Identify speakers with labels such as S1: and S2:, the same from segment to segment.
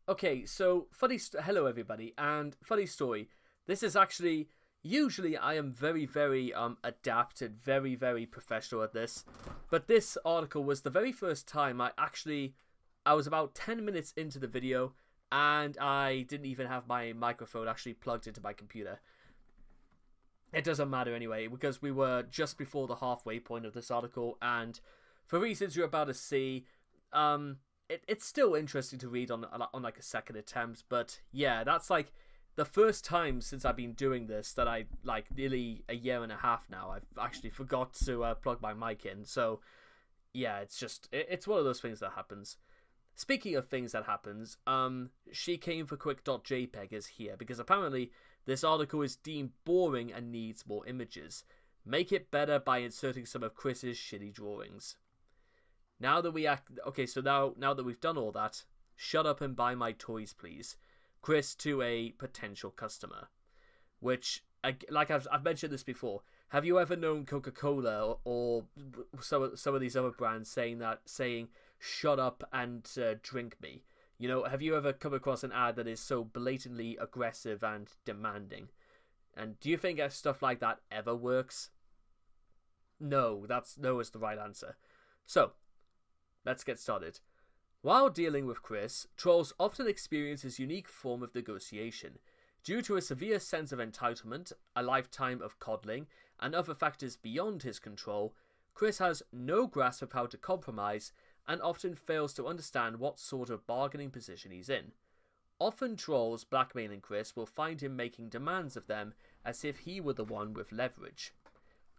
S1: Okay, so hello everybody, and funny story. This is actually usually I am very adapted, very professional at this, but this article was the very first time I was about 10 minutes into the video and I didn't even have my microphone actually plugged into my computer. It doesn't matter anyway because we were just before the halfway point of this article, and for reasons you're about to see, it's still interesting to read on like a second attempt, but yeah, that's like the first time since I've been doing this that I, like, nearly a year and a half now, I've actually forgot to plug my mic in. So yeah, it's one of those things that happens. Speaking of things that happens, she came for quick.jpg is here because apparently this article is deemed boring and needs more images. Make it better by inserting some of Chris's shitty drawings. Now that we've done all that, shut up and buy my toys, please. Chris to a potential customer. Which, like I've mentioned this before, have you ever known Coca-Cola or some of these other brands saying shut up and drink me? You know, have you ever come across an ad that is so blatantly aggressive and demanding? And do you think stuff like that ever works? No is the right answer. So, let's get started. While dealing with Chris, trolls often experience his unique form of negotiation. Due to a severe sense of entitlement, a lifetime of coddling, and other factors beyond his control, Chris has no grasp of how to compromise and often fails to understand what sort of bargaining position he's in. Often trolls blackmailing Chris will find him making demands of them as if he were the one with leverage.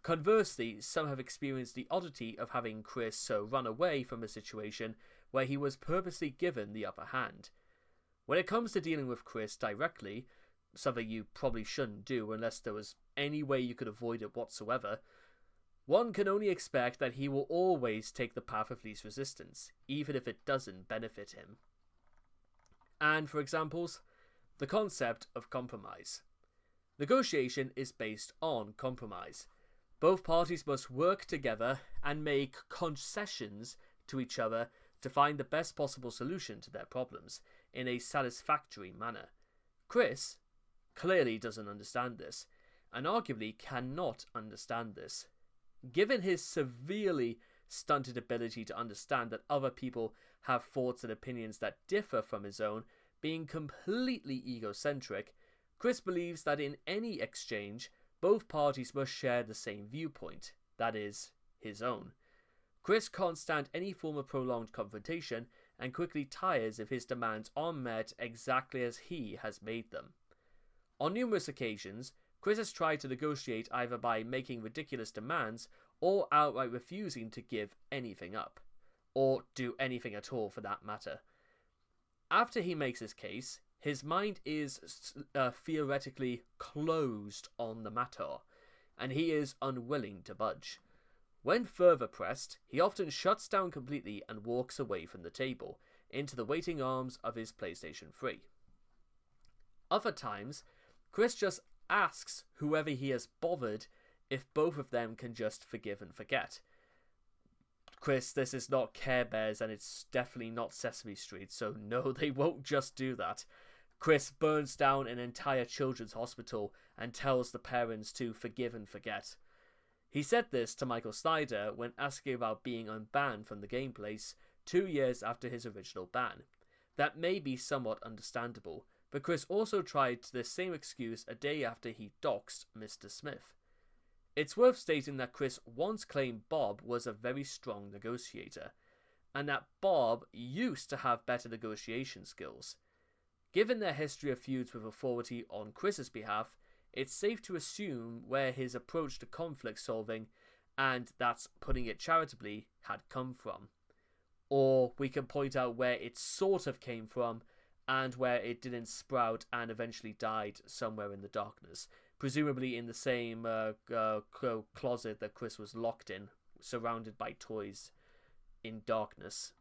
S1: Conversely, some have experienced the oddity of having Chris run away from a situation where he was purposely given the upper hand. When it comes to dealing with Chris directly, something you probably shouldn't do unless there was any way you could avoid it whatsoever, one can only expect that he will always take the path of least resistance, even if it doesn't benefit him. And for examples, the concept of compromise. Negotiation is based on compromise. Both parties must work together and make concessions to each other to find the best possible solution to their problems in a satisfactory manner. Chris clearly doesn't understand this, and arguably cannot understand this. Given his severely stunted ability to understand that other people have thoughts and opinions that differ from his own, being completely egocentric, Chris believes that in any exchange, both parties must share the same viewpoint, that is, his own. Chris can't stand any form of prolonged confrontation and quickly tires if his demands aren't met exactly as he has made them. On numerous occasions, Chris has tried to negotiate either by making ridiculous demands or outright refusing to give anything up, or do anything at all for that matter. After he makes his case, his mind is theoretically closed on the matter, and he is unwilling to budge. When further pressed, he often shuts down completely and walks away from the table, into the waiting arms of his PlayStation 3. Other times, Chris just asks whoever he has bothered if both of them can just forgive and forget. Chris, this is not Care Bears and it's definitely not Sesame Street, so no, they won't just do that. Chris burns down an entire children's hospital and tells the parents to forgive and forget. He said this to Michael Snyder when asking about being unbanned from the gameplace 2 years after his original ban. That may be somewhat understandable, but Chris also tried the same excuse a day after he doxed Mr. Smith. It's worth stating that Chris once claimed Bob was a very strong negotiator, and that Bob used to have better negotiation skills. Given their history of feuds with authority on Chris's behalf, it's safe to assume where his approach to conflict solving, and that's putting it charitably, had come from. Or we can point out where it sort of came from, and where it didn't sprout and eventually died somewhere in the darkness, presumably in the same closet that Chris was locked in, surrounded by toys in darkness.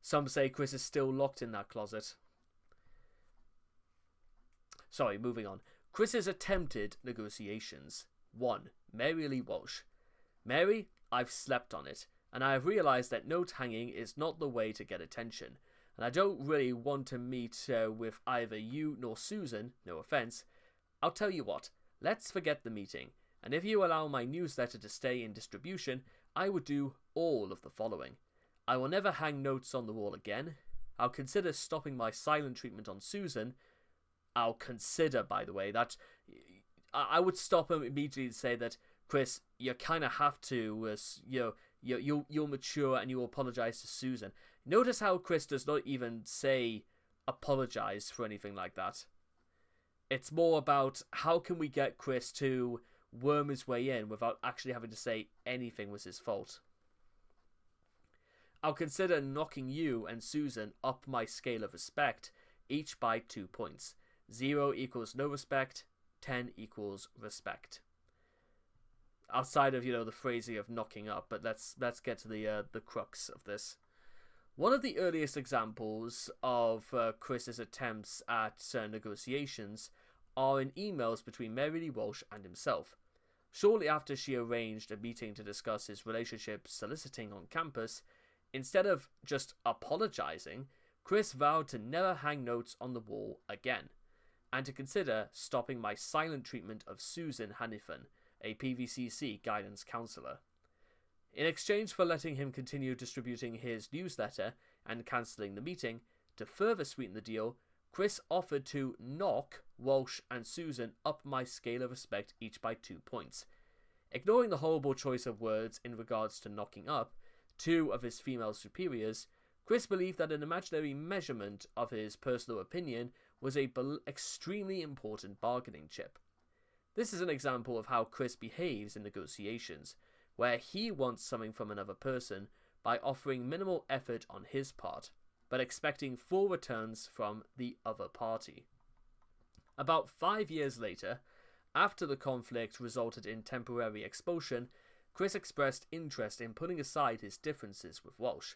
S1: Some say Chris is still locked in that closet. Sorry, moving on. Chris's attempted negotiations. 1. Mary Lee Walsh. Mary, I've slept on it, and I have realized that note hanging is not the way to get attention. and I don't really want to meet with either you nor Susan, no offense, I'll tell you what, let's forget the meeting, and if you allow my newsletter to stay in distribution, I would do all of the following. I will never hang notes on the wall again. I'll consider stopping my silent treatment on Susan. I'll consider, by the way, that I would stop him immediately and say that, Chris, you kind of have to, you're mature and you apologize to Susan. Notice how Chris does not even say apologize for anything like that. It's more about how can we get Chris to worm his way in without actually having to say anything was his fault. I'll consider knocking you and Susan up my scale of respect, each by 2 points. 0 equals no respect, 10 equals respect. Outside of, the phrasing of knocking up, but let's get to the crux of this. One of the earliest examples of Chris's attempts at negotiations are in emails between Mary Lee Walsh and himself. Shortly after she arranged a meeting to discuss his relationship soliciting on campus, instead of just apologizing, Chris vowed to never hang notes on the wall again, and to consider stopping my silent treatment of Susan Hannifin, a PVCC guidance counsellor. In exchange for letting him continue distributing his newsletter and cancelling the meeting, to further sweeten the deal, Chris offered to knock Walsh and Susan up my scale of respect each by 2 points. Ignoring the horrible choice of words in regards to knocking up 2 of his female superiors, Chris believed that an imaginary measurement of his personal opinion was a extremely important bargaining chip. This is an example of how Chris behaves in negotiations, where he wants something from another person by offering minimal effort on his part, but expecting full returns from the other party. About 5 years later, after the conflict resulted in temporary expulsion, Chris expressed interest in putting aside his differences with Walsh.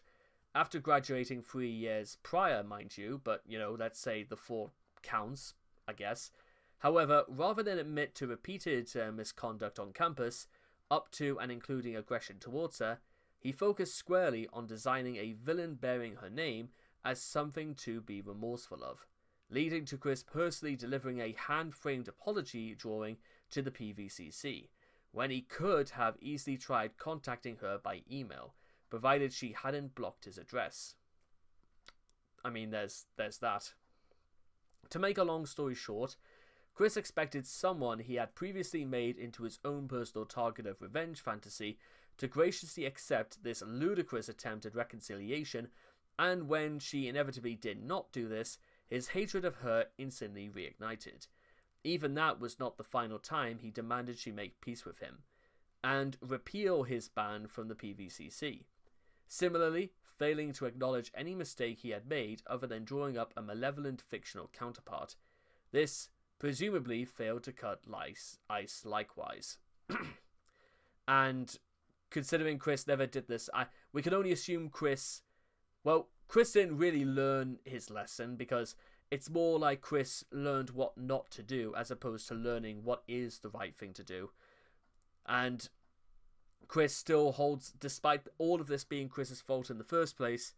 S1: After graduating 3 years prior, mind you, but, let's say the 4 counts, I guess. However, rather than admit to repeated misconduct on campus, up to and including aggression towards her, he focused squarely on designing a villain bearing her name as something to be remorseful of, leading to Chris personally delivering a hand-framed apology drawing to the PVCC, when he could have easily tried contacting her by email, provided she hadn't blocked his address. I mean, there's that. To make a long story short, Chris expected someone he had previously made into his own personal target of revenge fantasy to graciously accept this ludicrous attempt at reconciliation, and when she inevitably did not do this, his hatred of her instantly reignited. Even that was not the final time he demanded she make peace with him, and repeal his ban from the PVCC. Similarly, failing to acknowledge any mistake he had made other than drawing up a malevolent fictional counterpart. This presumably failed to cut ice likewise. And considering Chris never did this, we can only assume Chris didn't really learn his lesson, because it's more like Chris learned what not to do as opposed to learning what is the right thing to do. And Chris still holds, despite all of this being Chris's fault in the first place,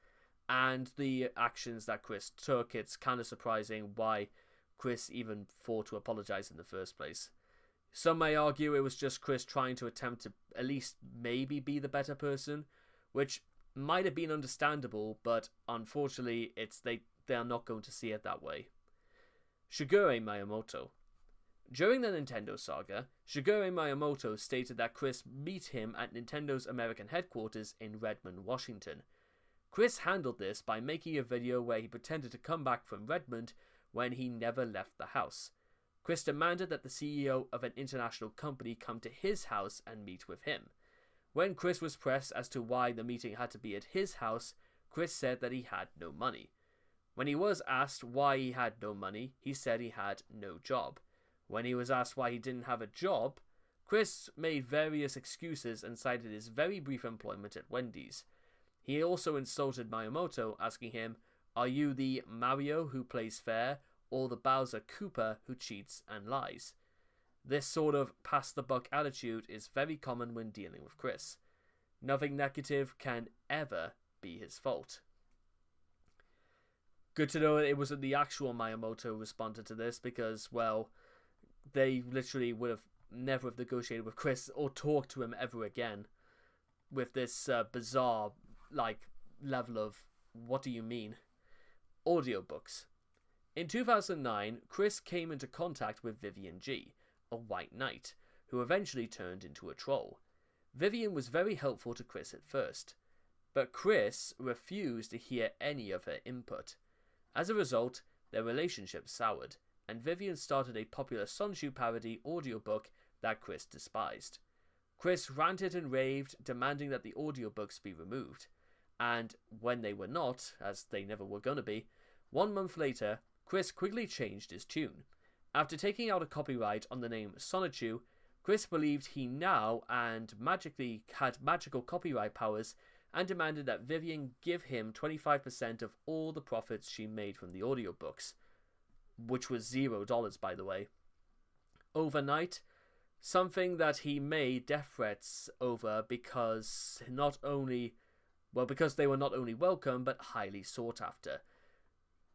S1: and the actions that Chris took, it's kind of surprising why Chris even thought to apologize in the first place. Some may argue it was just Chris trying to attempt to at least maybe be the better person, which might have been understandable, but unfortunately they are not going to see it that way. Shigeru Miyamoto. During the Nintendo saga, Shigeru Miyamoto stated that Chris meet him at Nintendo's American headquarters in Redmond, Washington. Chris handled this by making a video where he pretended to come back from Redmond when he never left the house. Chris demanded that the CEO of an international company come to his house and meet with him. When Chris was pressed as to why the meeting had to be at his house, Chris said that he had no money. When he was asked why he had no money, he said he had no job. When he was asked why he didn't have a job, Chris made various excuses and cited his very brief employment at Wendy's. He also insulted Miyamoto, asking him, "Are you the Mario who plays fair, or the Bowser Koopa who cheats and lies?" This sort of pass-the-buck attitude is very common when dealing with Chris. Nothing negative can ever be his fault. good to know it wasn't the actual Miyamoto who responded to this, because, well, they literally would have never have negotiated with Chris or talked to him ever again with this bizarre, like, level of, what do you mean? Audiobooks. In 2009, Chris came into contact with Vivian Gee, a white knight, who eventually turned into a troll. Vivian was very helpful to Chris at first, but Chris refused to hear any of her input. As a result, their relationship soured, and Vivian started a popular Sonshu parody audiobook that Chris despised. Chris ranted and raved, demanding that the audiobooks be removed, and when they were not, as they never were going to be, 1 month later, Chris quickly changed his tune. After taking out a copyright on the name Sonichu, Chris believed he now and magically had magical copyright powers and demanded that Vivian give him 25% of all the profits she made from the audiobooks, which was $0, by the way. Overnight, something that he made death threats over because because they were not only welcome but highly sought after.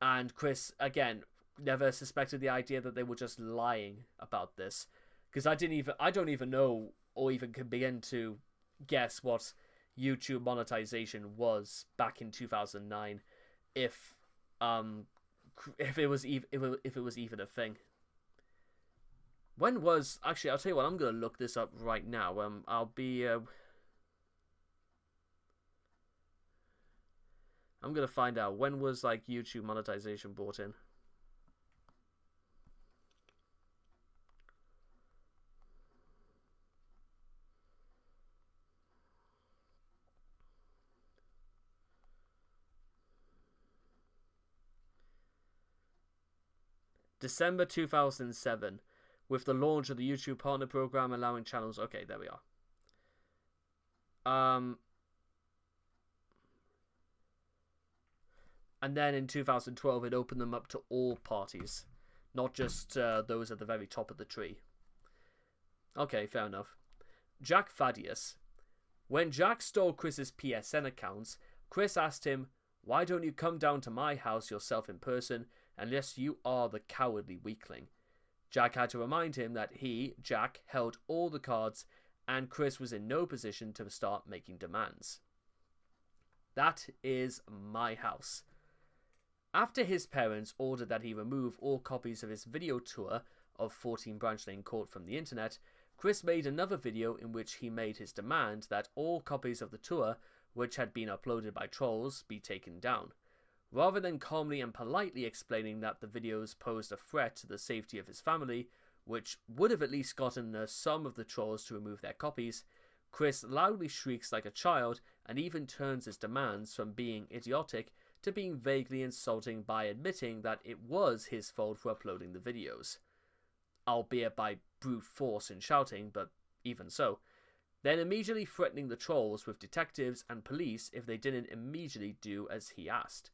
S1: And Chris, again, never suspected the idea that they were just lying about this, because I don't even know or even can begin to guess what YouTube monetization was back in 2009, if it was even a thing. When was, actually, I'll tell you what, I'm gonna look this up right now. I'm gonna find out when was like YouTube monetization brought in. December 2007, with the launch of the YouTube Partner Program, allowing channels. Okay, there we are. And then in 2012, it opened them up to all parties, not just those at the very top of the tree. Okay, fair enough. Jack Thaddeus. When Jack stole Chris's PSN accounts, Chris asked him, "Why don't you come down to my house yourself in person, unless you are the cowardly weakling?" Jack had to remind him that he, Jack, held all the cards, and Chris was in no position to start making demands. That is my house. After his parents ordered that he remove all copies of his video tour of 14 Branch Lane Court from the internet, Chris made another video in which he made his demand that all copies of the tour, which had been uploaded by trolls, be taken down. Rather than calmly and politely explaining that the videos posed a threat to the safety of his family, which would have at least gotten some of the trolls to remove their copies, Chris loudly shrieks like a child and even turns his demands from being idiotic to being vaguely insulting by admitting that it was his fault for uploading the videos. Albeit by brute force and shouting, but even so. Then immediately threatening the trolls with detectives and police if they didn't immediately do as he asked.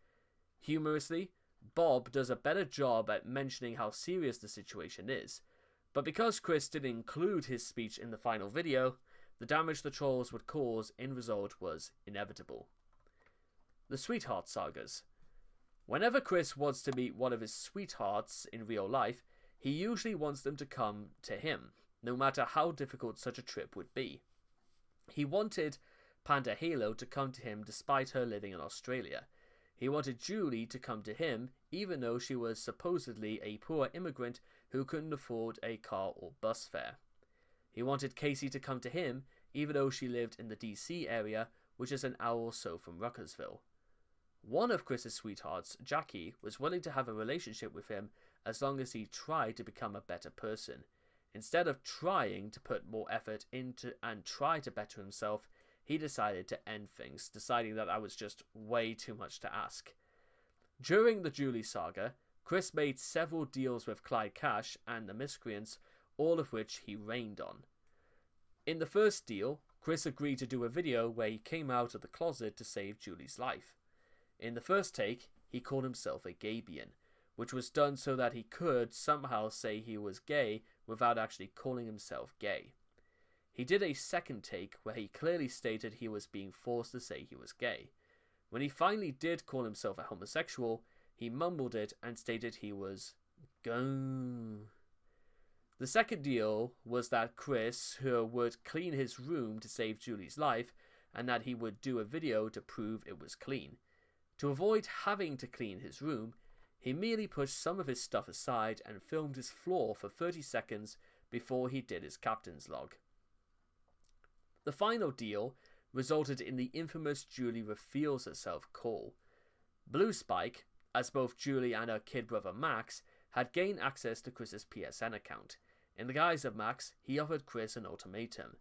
S1: Humorously, Bob does a better job at mentioning how serious the situation is, but because Chris didn't include his speech in the final video, the damage the trolls would cause in result was inevitable. The Sweetheart Sagas. Whenever Chris wants to meet one of his sweethearts in real life, he usually wants them to come to him, no matter how difficult such a trip would be. He wanted Panda Halo to come to him despite her living in Australia. He wanted Julie to come to him even though she was supposedly a poor immigrant who couldn't afford a car or bus fare. He wanted Casey to come to him even though she lived in the DC area, which is an hour or so from Ruckersville. One of Chris's sweethearts, Jackie, was willing to have a relationship with him as long as he tried to become a better person. Instead of trying to put more effort into and try to better himself, he decided to end things, deciding that was just way too much to ask. During the Julie saga, Chris made several deals with Clyde Cash and the Miscreants, all of which he reigned on. In the first deal, Chris agreed to do a video where he came out of the closet to save Julie's life. In the first take, he called himself a Gabian, which was done so that he could somehow say he was gay without actually calling himself gay. He did a second take where he clearly stated he was being forced to say he was gay. When he finally did call himself a homosexual, he mumbled it and stated he was gone. The second deal was that Chris would clean his room to save Julie's life, and that he would do a video to prove it was clean. To avoid having to clean his room, he merely pushed some of his stuff aside and filmed his floor for 30 seconds before he did his captain's log. The final deal resulted in the infamous Julie reveals herself call. Blue Spike, as both Julie and her kid brother Max, had gained access to Chris's PSN account. In the guise of Max, he offered Chris an ultimatum: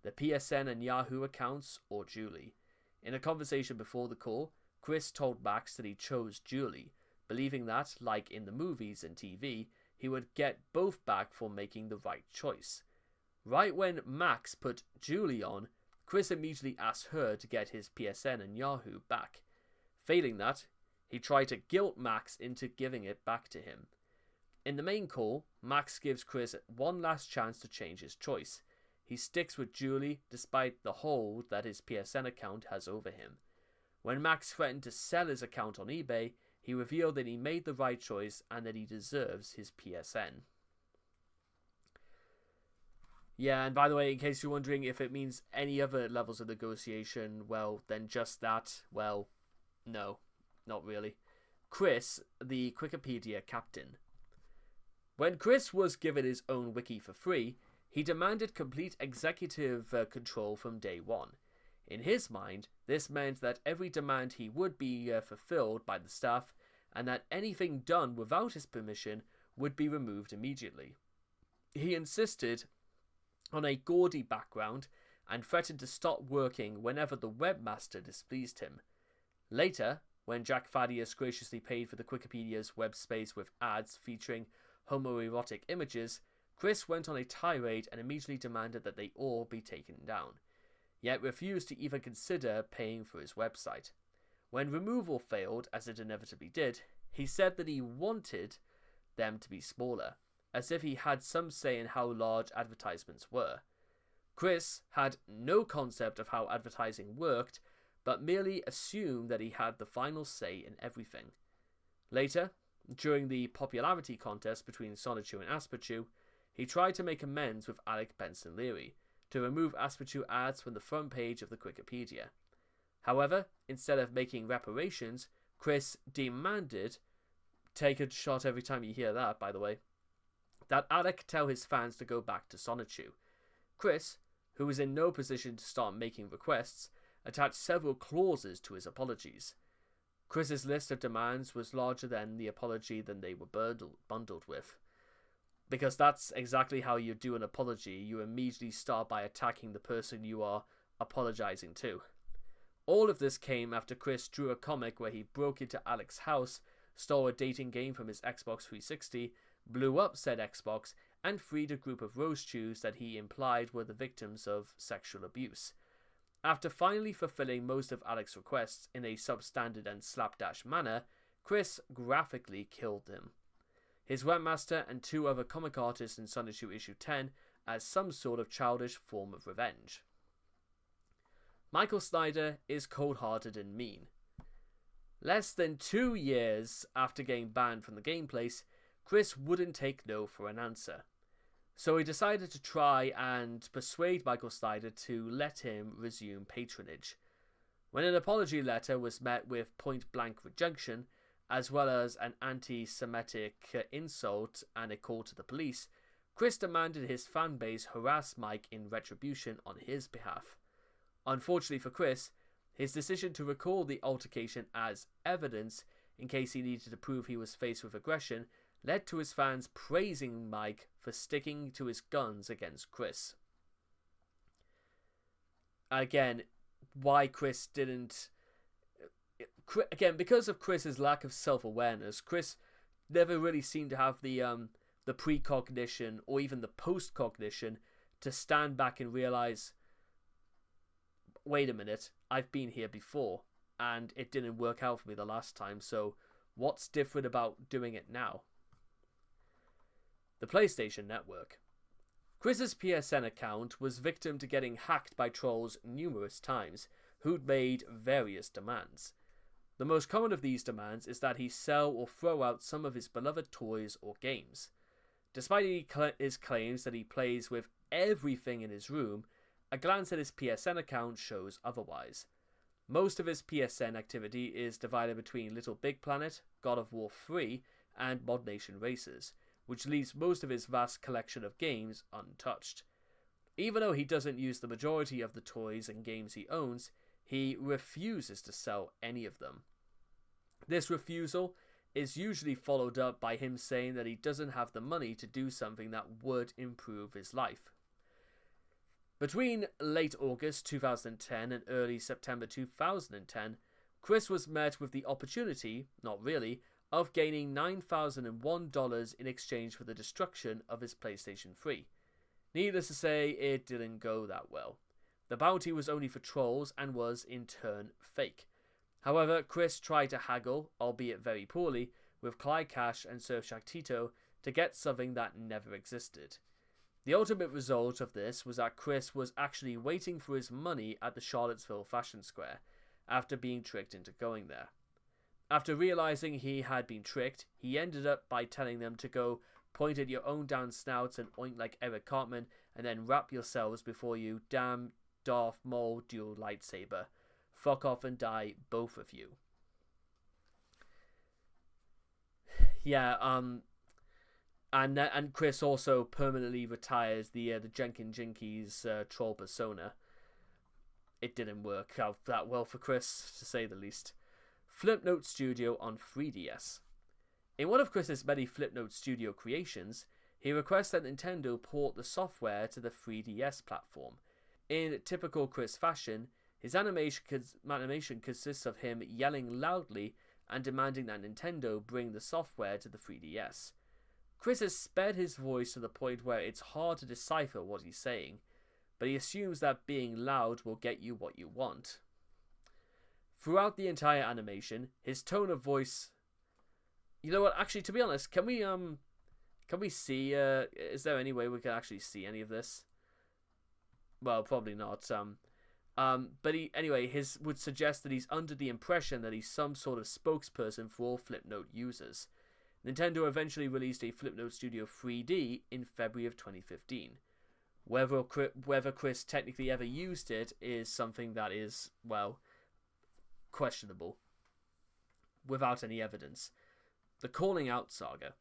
S1: the PSN and Yahoo accounts or Julie. In a conversation before the call, Chris told Max that he chose Julie, believing that, like in the movies and TV, he would get both back for making the right choice. Right when Max put Julie on, Chris immediately asked her to get his PSN and Yahoo back. Failing that, he tried to guilt Max into giving it back to him. In the main call, Max gives Chris one last chance to change his choice. He sticks with Julie despite the hold that his PSN account has over him. When Max threatened to sell his account on eBay, he revealed that he made the right choice and that he deserves his PSN. Yeah, and by the way, in case you're wondering if it means any other levels of negotiation, well, then just that, well, no, not really. Chris, the CWCipedia captain. When Chris was given his own wiki for free, he demanded complete executive control from day one. In his mind, this meant that every demand he would be fulfilled by the staff, and that anything done without his permission would be removed immediately. He insisted on a gaudy background and threatened to stop working whenever the webmaster displeased him. Later, when Jack Thaddeus graciously paid for the CWCipedia's web space with ads featuring homoerotic images, Chris went on a tirade and immediately demanded that they all be taken down, yet refused to even consider paying for his website. When removal failed, as it inevitably did, he said that he wanted them to be smaller, as if he had some say in how large advertisements were. Chris had no concept of how advertising worked, but merely assumed that he had the final say in everything. Later, during the popularity contest between Rosechu and Asperchu, he tried to make amends with Alec Benson Leary to remove Asperchu ads from the front page of the CWCipedia. However, instead of making reparations, Chris demanded, take a shot every time you hear that, by the way, that Alec tell his fans to go back to Rosechu. Chris, who was in no position to start making requests, attached several clauses to his apologies. Chris's list of demands was larger than the apology than they were bundled with. Because that's exactly how you do an apology. You immediately start by attacking the person you are apologizing to. All of this came after Chris drew a comic where he broke into Alec's house, stole a dating game from his Xbox 360, blew up said Xbox, and freed a group of Rosechus that he implied were the victims of sexual abuse. After finally fulfilling most of Alec's requests in a substandard and slapdash manner, Chris graphically killed him, his webmaster and two other comic artists in Rosechu issue 10 as some sort of childish form of revenge. Michael Snyder is cold-hearted and mean. Less than 2 years after getting banned from the game place, Chris wouldn't take no for an answer. So he decided to try and persuade Michael Snyder to let him resume patronage. When an apology letter was met with point-blank rejection, as well as an anti-Semitic insult and a call to the police, Chris demanded his fanbase harass Mike in retribution on his behalf. Unfortunately for Chris, his decision to recall the altercation as evidence in case he needed to prove he was faced with aggression led to his fans praising Mike for sticking to his guns against Chris. Again, why Chris didn't... Again, because of Chris's lack of self-awareness, Chris never really seemed to have the precognition or even the post-cognition to stand back and realize, wait a minute, I've been here before, and it didn't work out for me the last time, so what's different about doing it now? The PlayStation Network. Chris's PSN account was victim to getting hacked by trolls numerous times, who'd made various demands. The most common of these demands is that he sell or throw out some of his beloved toys or games. Despite his claims that he plays with everything in his room, a glance at his PSN account shows otherwise. Most of his PSN activity is divided between Little Big Planet, God of War 3, and Mod Nation Races, which leaves most of his vast collection of games untouched. Even though he doesn't use the majority of the toys and games he owns, he refuses to sell any of them. This refusal is usually followed up by him saying that he doesn't have the money to do something that would improve his life. Between late August 2010 and early September 2010, Chris was met with the opportunity, not really, of gaining $9,001 in exchange for the destruction of his PlayStation 3. Needless to say, it didn't go that well. The bounty was only for trolls and was, in turn, fake. However, Chris tried to haggle, albeit very poorly, with Clyde Cash and Surfshark Tito to get something that never existed. The ultimate result of this was that Chris was actually waiting for his money at the Charlottesville Fashion Square, after being tricked into going there. After realizing he had been tricked, he ended up by telling them to go point at your own damn snouts and oink like Eric Cartman, and then wrap yourselves before you damn Darth Maul dual lightsaber. Fuck off and die, both of you. Yeah, and Chris also permanently retires the Jenkin Jinkies troll persona. It didn't work out that well for Chris, to say the least. Flipnote Studio on 3DS. In one of Chris's many Flipnote Studio creations, he requests that Nintendo port the software to the 3DS platform. In typical Chris fashion, his animation consists of him yelling loudly and demanding that Nintendo bring the software to the 3DS. Chris has spared his voice to the point where it's hard to decipher what he's saying, but he assumes that being loud will get you what you want. Throughout the entire animation, his tone of voice... You know what, actually, to be honest, can we see, is there any way we can actually see any of this? Well, probably not, but his would suggest that he's under the impression that he's some sort of spokesperson for all Flipnote users. Nintendo eventually released a Flipnote Studio 3D in February of 2015. Whether Chris technically ever used it is something that is, well, questionable, without any evidence. The Calling Out Saga.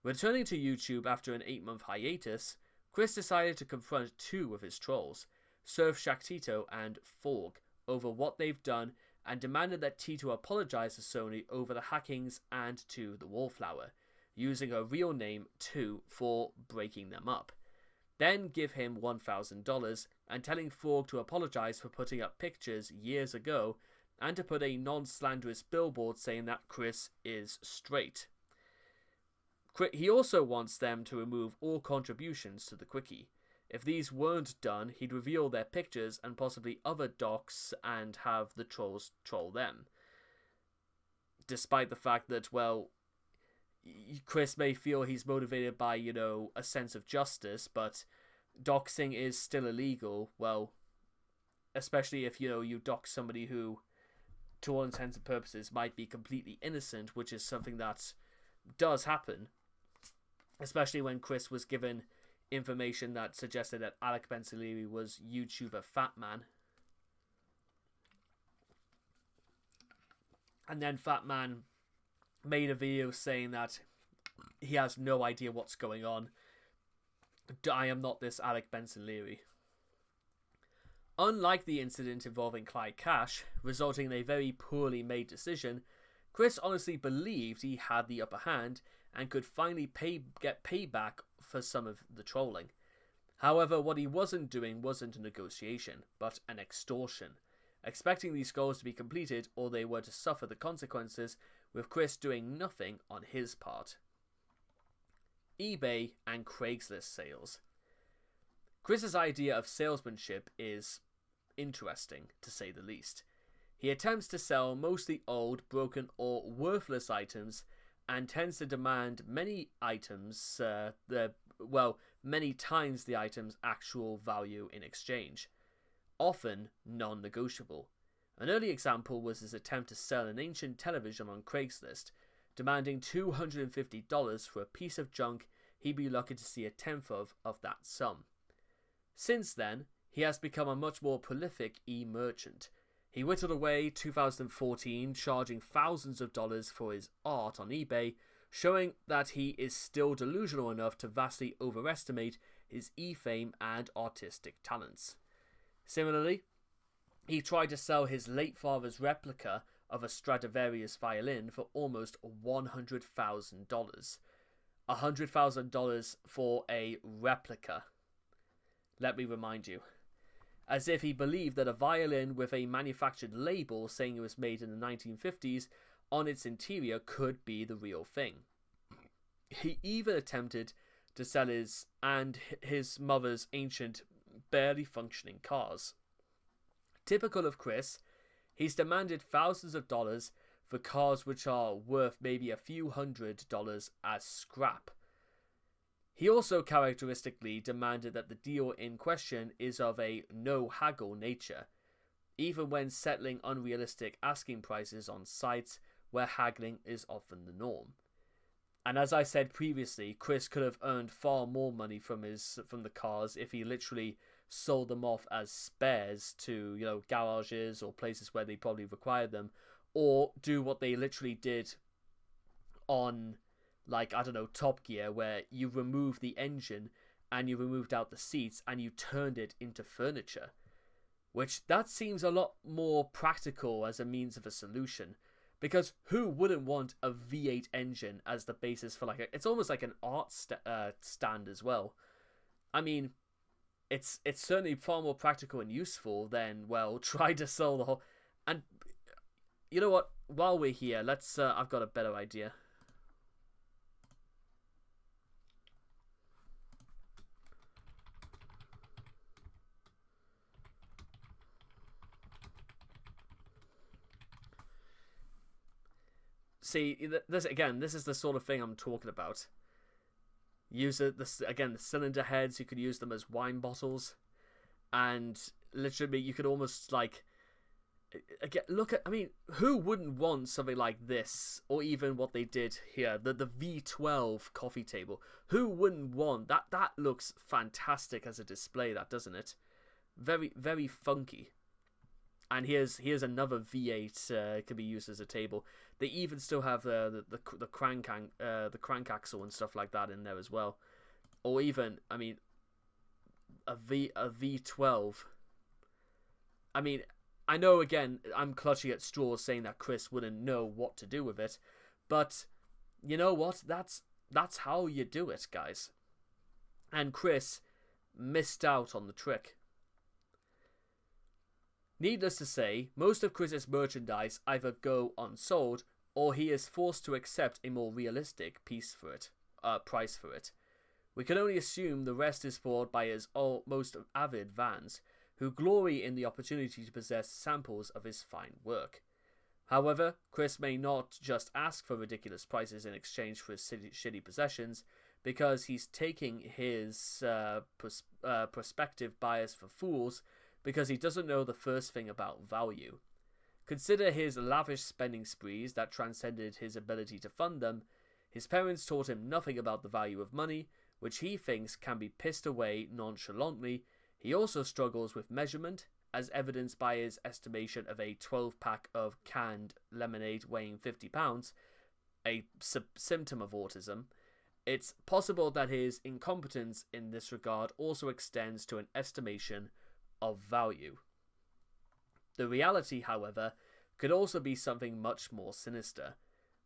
S1: Returning to YouTube after an 8-month hiatus, Chris decided to confront two of his trolls, Surfshark Tito and Forg, over what they've done, and demanded that Tito apologize to Sony over the hackings and to the Wallflower, using her real name, too, for breaking them up. Then give him $1,000, and telling Forg to apologize for putting up pictures years ago, and to put a non-slanderous billboard saying that Chris is straight. He also wants them to remove all contributions to the Quickie. If these weren't done, he'd reveal their pictures and possibly other docs and have the trolls troll them. Despite the fact that, well, Chris may feel he's motivated by, a sense of justice, but doxing is still illegal, well, especially if, you dox somebody who, to all intents and purposes, might be completely innocent, which is something that does happen, especially when Chris was given information that suggested that Alec Bensaliri was YouTuber Fat Man. And then Fat Man made a video saying that he has no idea what's going on. I am not this Alec Bensaliri. Unlike the incident involving Clyde Cash, resulting in a very poorly made decision, Chris honestly believed he had the upper hand and could finally get payback for some of the trolling. However, what he wasn't doing wasn't a negotiation, but an extortion, expecting these goals to be completed or they were to suffer the consequences, with Chris doing nothing on his part. eBay and Craigslist sales. Chris's idea of salesmanship is interesting, to say the least. He attempts to sell mostly old, broken, or worthless items, and tends to demand many items, many times the item's actual value in exchange, often non-negotiable. An early example was his attempt to sell an ancient television on Craigslist, demanding $250 for a piece of junk he'd be lucky to see a tenth of that sum. Since then, he has become a much more prolific e-merchant. He whittled away 2014, charging thousands of dollars for his art on eBay, showing that he is still delusional enough to vastly overestimate his e-fame and artistic talents. Similarly, he tried to sell his late father's replica of a Stradivarius violin for almost $100,000. $100,000 for a replica. Let me remind you. As if he believed that a violin with a manufactured label saying it was made in the 1950s on its interior could be the real thing. He even attempted to sell his and his mother's ancient, barely functioning cars. Typical of Chris, he's demanded thousands of dollars for cars which are worth maybe a few $100 as scrap. He also characteristically demanded that the deal in question is of a no-haggle nature, even when settling unrealistic asking prices on sites where haggling is often the norm. And as I said previously, Chris could have earned far more money from the cars if he literally sold them off as spares to, garages or places where they probably required them, or do what they literally did on, Top Gear, where you remove the engine and you removed out the seats and you turned it into furniture. Which, that seems a lot more practical as a means of a solution. Because who wouldn't want a V8 engine as the basis for it's almost like an art stand as well. I mean, it's certainly far more practical and useful than, try to sell the whole... And you know what? While we're here, I've got a better idea. See, this is the sort of thing I'm talking about. Use the cylinder heads, you could use them as wine bottles. And literally, you could almost, who wouldn't want something like this? Or even what they did here, the V12 coffee table. Who wouldn't want that? That looks fantastic as a display, that, doesn't it? Very, very funky. And here's another V8 can be used as a table. They even still have the crank axle and stuff like that in there as well. Or even, a V12. I know, again, I'm clutching at straws saying that Chris wouldn't know what to do with it, but you know what? That's how you do it, guys. And Chris missed out on the trick. Needless to say, most of Chris's merchandise either go unsold, or he is forced to accept a more realistic price for it. We can only assume the rest is bought by his most avid fans, who glory in the opportunity to possess samples of his fine work. However, Chris may not just ask for ridiculous prices in exchange for his shitty possessions, because he's taking his prospective buyers for fools, because he doesn't know the first thing about value. Consider his lavish spending sprees that transcended his ability to fund them. His parents taught him nothing about the value of money, which he thinks can be pissed away nonchalantly. He also struggles with measurement, as evidenced by his estimation of a 12-pack of canned lemonade weighing 50 pounds, a symptom of autism. It's possible that his incompetence in this regard also extends to an estimation of value. The reality, however, could also be something much more sinister.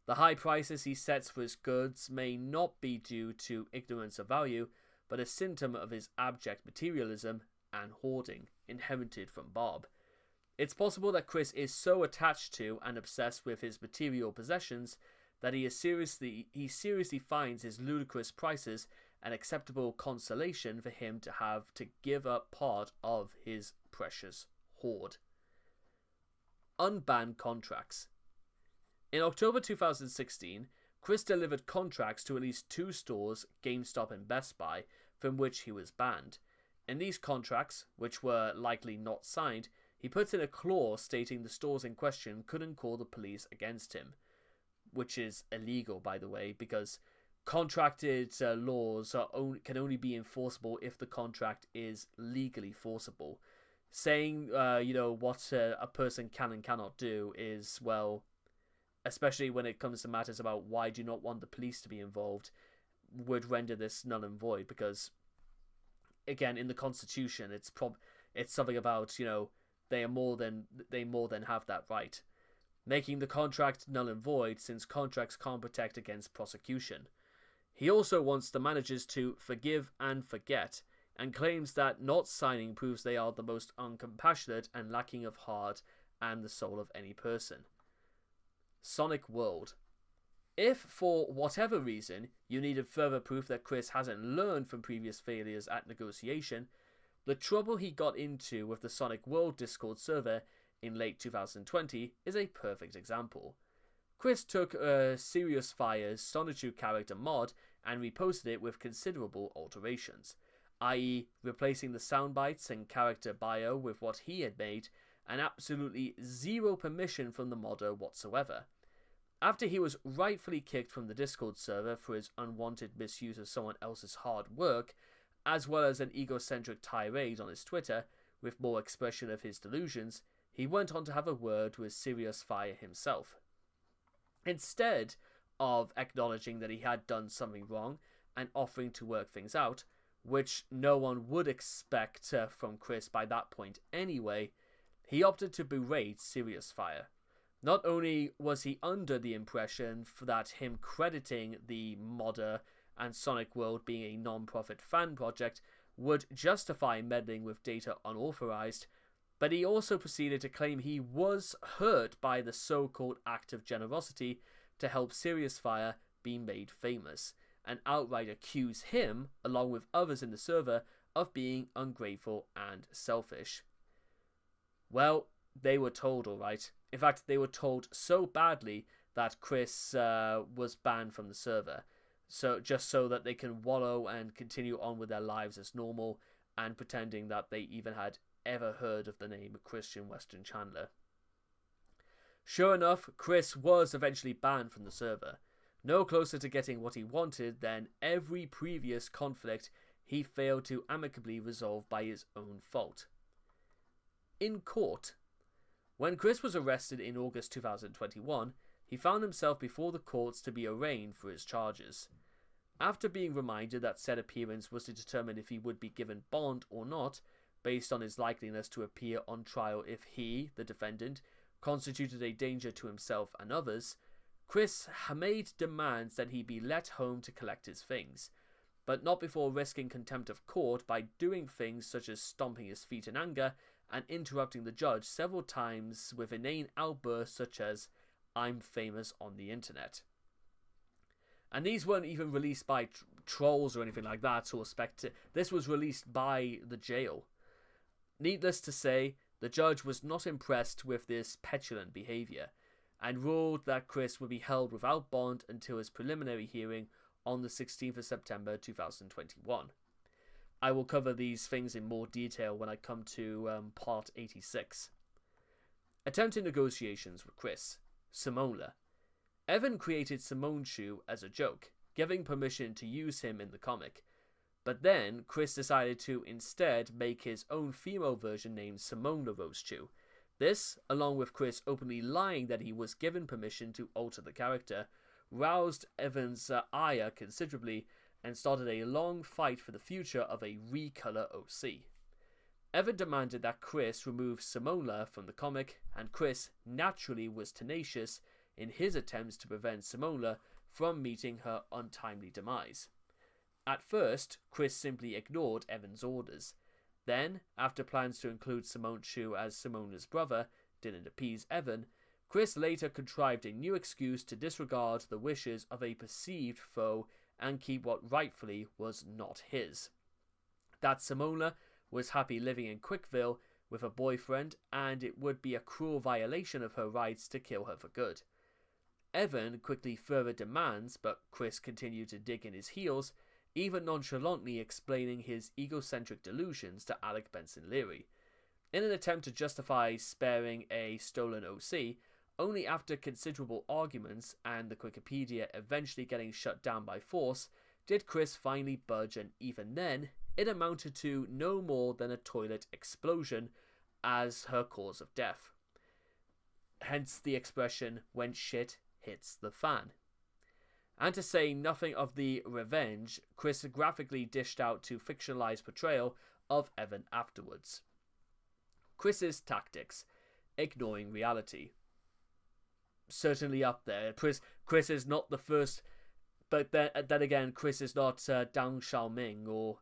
S1: The high prices he sets for his goods may not be due to ignorance of value, but a symptom of his abject materialism and hoarding, inherited from Bob. It's possible that Chris is so attached to and obsessed with his material possessions that he seriously finds his ludicrous prices an acceptable consolation for him to have to give up part of his precious hoard. Unbanned contracts. In October 2016, Chris delivered contracts to at least 2 stores, GameStop and Best Buy, from which he was banned. In these contracts, which were likely not signed, he puts in a clause stating the stores in question couldn't call the police against him, which is illegal, by the way, because contracted laws can only be enforceable if the contract is legally forcible. Saying, what a person can and cannot do is, well, especially when it comes to matters about why do you not want the police to be involved, would render this null and void, because, again, in the Constitution, it's something about, they more than have that right, making the contract null and void since contracts can't protect against prosecution. He also wants the managers to forgive and forget, and claims that not signing proves they are the most uncompassionate and lacking of heart and the soul of any person. Sonic World. If, for whatever reason, you needed further proof that Chris hasn't learned from previous failures at negotiation, the trouble he got into with the Sonic World Discord server in late 2020 is a perfect example. Chris took Serious Fire's Sonichu character mod and reposted it with considerable alterations, i.e. replacing the soundbites and character bio with what he had made, and absolutely zero permission from the modder whatsoever. After he was rightfully kicked from the Discord server for his unwanted misuse of someone else's hard work, as well as an egocentric tirade on his Twitter, with more expression of his delusions, he went on to have a word with Serious Fire himself. Instead of acknowledging that he had done something wrong and offering to work things out, which no one would expect from Chris by that point anyway, he opted to berate Serious Fire. Not only was he under the impression that him crediting the modder and Sonic World being a non-profit fan project would justify meddling with data unauthorized, but he also proceeded to claim he was hurt by the so-called act of generosity to help Serious Fire be made famous, and outright accuse him, along with others in the server, of being ungrateful and selfish. Well, they were told, alright. In fact, they were told so badly that Chris was banned from the server, just so that they can wallow and continue on with their lives as normal, and pretending that they even had ever heard of the name Christian Western Chandler. Sure enough, Chris was eventually banned from the server, no closer to getting what he wanted than every previous conflict he failed to amicably resolve by his own fault. In court. When Chris was arrested in August 2021, he found himself before the courts to be arraigned for his charges. After being reminded that said appearance was to determine if he would be given bond or not, based on his likeliness to appear on trial if he, the defendant, constituted a danger to himself and others, Chris made demands that he be let home to collect his things, but not before risking contempt of court by doing things such as stomping his feet in anger and interrupting the judge several times with inane outbursts such as, "I'm famous on the internet." And these weren't even released by trolls or anything like that, or this was released by the jail. Needless to say, the judge was not impressed with this petulant behaviour, and ruled that Chris would be held without bond until his preliminary hearing on the 16th of September 2021. I will cover these things in more detail when I come to part 86. Attempting negotiations with Chris. Simona. Evan created Simonshu as a joke, giving permission to use him in the comic. But then, Chris decided to instead make his own female version named Simona Rosechu. This, along with Chris openly lying that he was given permission to alter the character, roused Evan's ire considerably and started a long fight for the future of a recolor OC. Evan demanded that Chris remove Simona from the comic, and Chris naturally was tenacious in his attempts to prevent Simona from meeting her untimely demise. At first, Chris simply ignored Evan's orders. Then, after plans to include Simonshu as Simona's brother didn't appease Evan, Chris later contrived a new excuse to disregard the wishes of a perceived foe and keep what rightfully was not his. That Simona was happy living in Quickville with a boyfriend, and it would be a cruel violation of her rights to kill her for good. Evan quickly further demands, but Chris continued to dig in his heels, even nonchalantly explaining his egocentric delusions to Alec Benson Leary. In an attempt to justify sparing a stolen OC, only after considerable arguments and the Wikipedia eventually getting shut down by force, did Chris finally budge, and even then, it amounted to no more than a toilet explosion as her cause of death. Hence the expression, when shit hits the fan. And to say nothing of the revenge Chris graphically dished out to fictionalized portrayal of Evan afterwards. Chris's tactics, ignoring reality. Certainly up there. Chris is not the first, but then again, Chris is not Deng Xiaoming or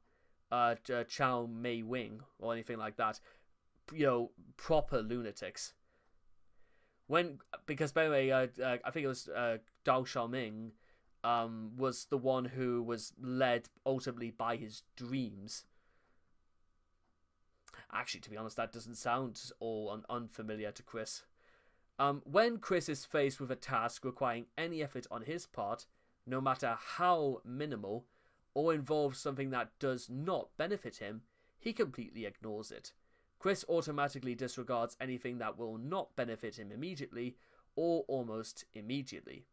S1: Chow Mei Wing or anything like that. You know, proper lunatics. Because by the way, I think it was Deng Xiaoming was the one who was led ultimately by his dreams. Actually, to be honest, that doesn't sound all unfamiliar to Chris. When Chris is faced with a task requiring any effort on his part, no matter how minimal, or involves something that does not benefit him, he completely ignores it. Chris automatically disregards anything that will not benefit him immediately, or almost immediately.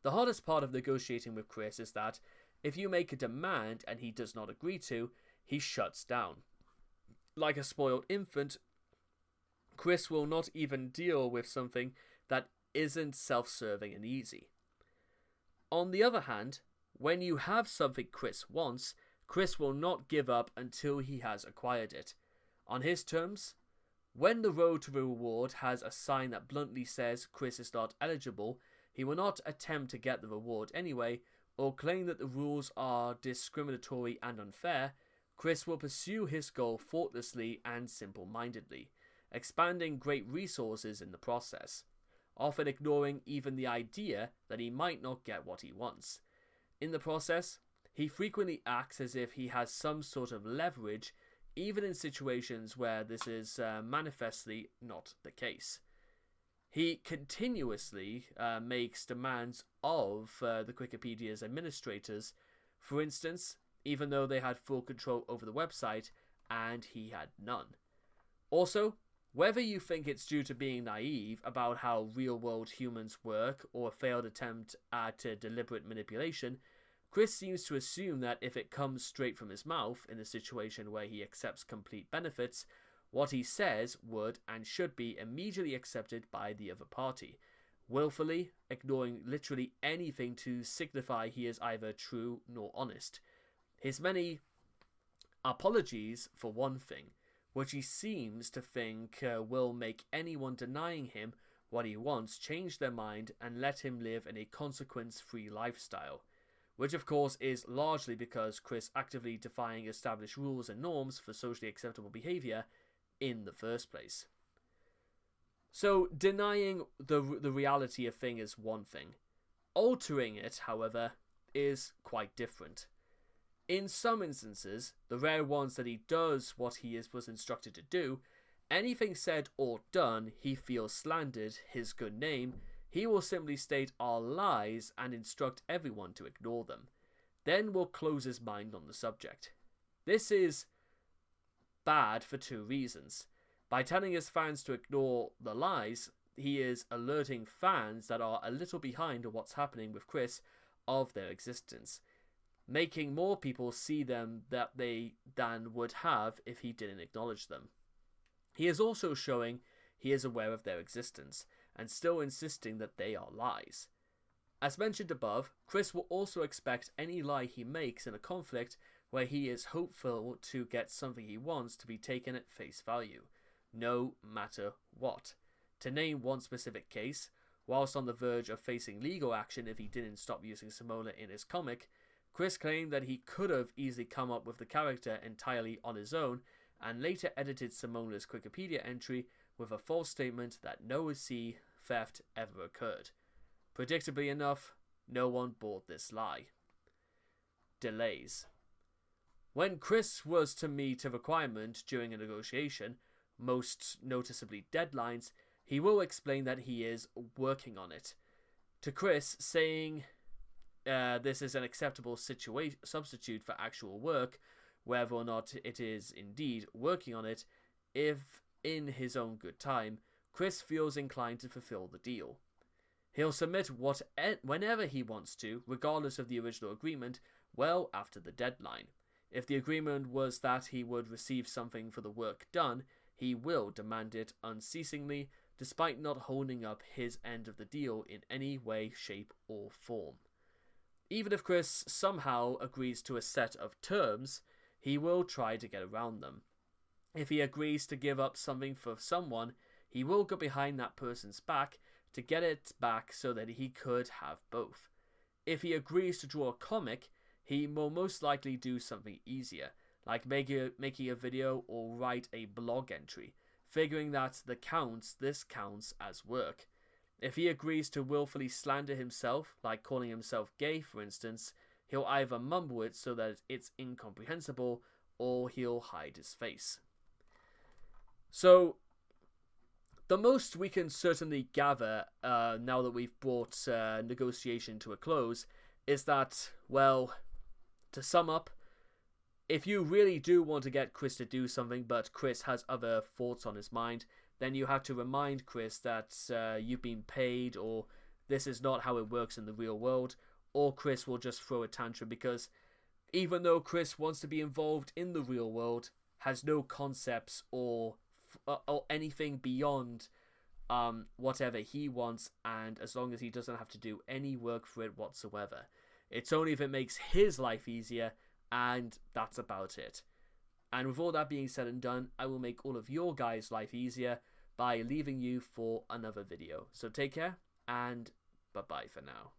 S1: The hardest part of negotiating with Chris is that, if you make a demand and he does not agree to, he shuts down. Like a spoiled infant, Chris will not even deal with something that isn't self-serving and easy. On the other hand, when you have something Chris wants, Chris will not give up until he has acquired it. On his terms, when the road to the reward has a sign that bluntly says Chris is not eligible, he will not attempt to get the reward anyway, or claim that the rules are discriminatory and unfair. Chris will pursue his goal thoughtlessly and simple-mindedly, expanding great resources in the process, often ignoring even the idea that he might not get what he wants. In the process, he frequently acts as if he has some sort of leverage, even in situations where this is manifestly not the case. He continuously makes demands of the Wikipedia's administrators, for instance, even though they had full control over the website and he had none. Also, whether you think it's due to being naive about how real-world humans work or a failed attempt at deliberate manipulation, Chris seems to assume that if it comes straight from his mouth in a situation where he accepts complete benefits, what he says would and should be immediately accepted by the other party, willfully ignoring literally anything to signify he is either true nor honest. His many apologies, for one thing, which he seems to think will make anyone denying him what he wants change their mind and let him live in a consequence-free lifestyle, which of course is largely because Chris actively defying established rules and norms for socially acceptable behaviour in the first place. So denying the reality of thing is one thing. Altering it, however, is quite different. In some instances, the rare ones that he does what he was instructed to do, anything said or done he feels slandered his good name, he will simply state are lies and instruct everyone to ignore them. Then will close his mind on the subject. This is bad for two reasons. By telling his fans to ignore the lies, he is alerting fans that are a little behind on what's happening with Chris of their existence, making more people see them than would have if he didn't acknowledge them. He is also showing he is aware of their existence, and still insisting that they are lies. As mentioned above, Chris will also expect any lie he makes in a conflict where he is hopeful to get something he wants to be taken at face value, no matter what. To name one specific case, whilst on the verge of facing legal action if he didn't stop using Simona in his comic, Chris claimed that he could have easily come up with the character entirely on his own, and later edited Simona's Wikipedia entry with a false statement that no OC theft ever occurred. Predictably enough, no one bought this lie. Delays. When Chris was to meet a requirement during a negotiation, most noticeably deadlines, he will explain that he is working on it. To Chris, saying this is an acceptable substitute for actual work, whether or not it is indeed working on it, if, in his own good time, Chris feels inclined to fulfill the deal. He'll submit whenever he wants to, regardless of the original agreement, well after the deadline. If the agreement was that he would receive something for the work done, he will demand it unceasingly, despite not holding up his end of the deal in any way, shape, or form. Even if Chris somehow agrees to a set of terms, he will try to get around them. If he agrees to give up something for someone, he will go behind that person's back to get it back so that he could have both. If he agrees to draw a comic, he will most likely do something easier, like making a video or write a blog entry, figuring that this counts as work. If he agrees to willfully slander himself, like calling himself gay for instance, he'll either mumble it so that it's incomprehensible, or he'll hide his face. So, the most we can certainly gather, now that we've brought negotiation to a close, is that, well, to sum up, if you really do want to get Chris to do something, but Chris has other thoughts on his mind, then you have to remind Chris that you've been paid, or this is not how it works in the real world, or Chris will just throw a tantrum, because even though Chris wants to be involved in the real world, has no concepts or anything beyond whatever he wants, and as long as he doesn't have to do any work for it whatsoever. It's only if it makes his life easier, and that's about it. And with all that being said and done, I will make all of your guys' life easier by leaving you for another video. So take care, and bye-bye for now.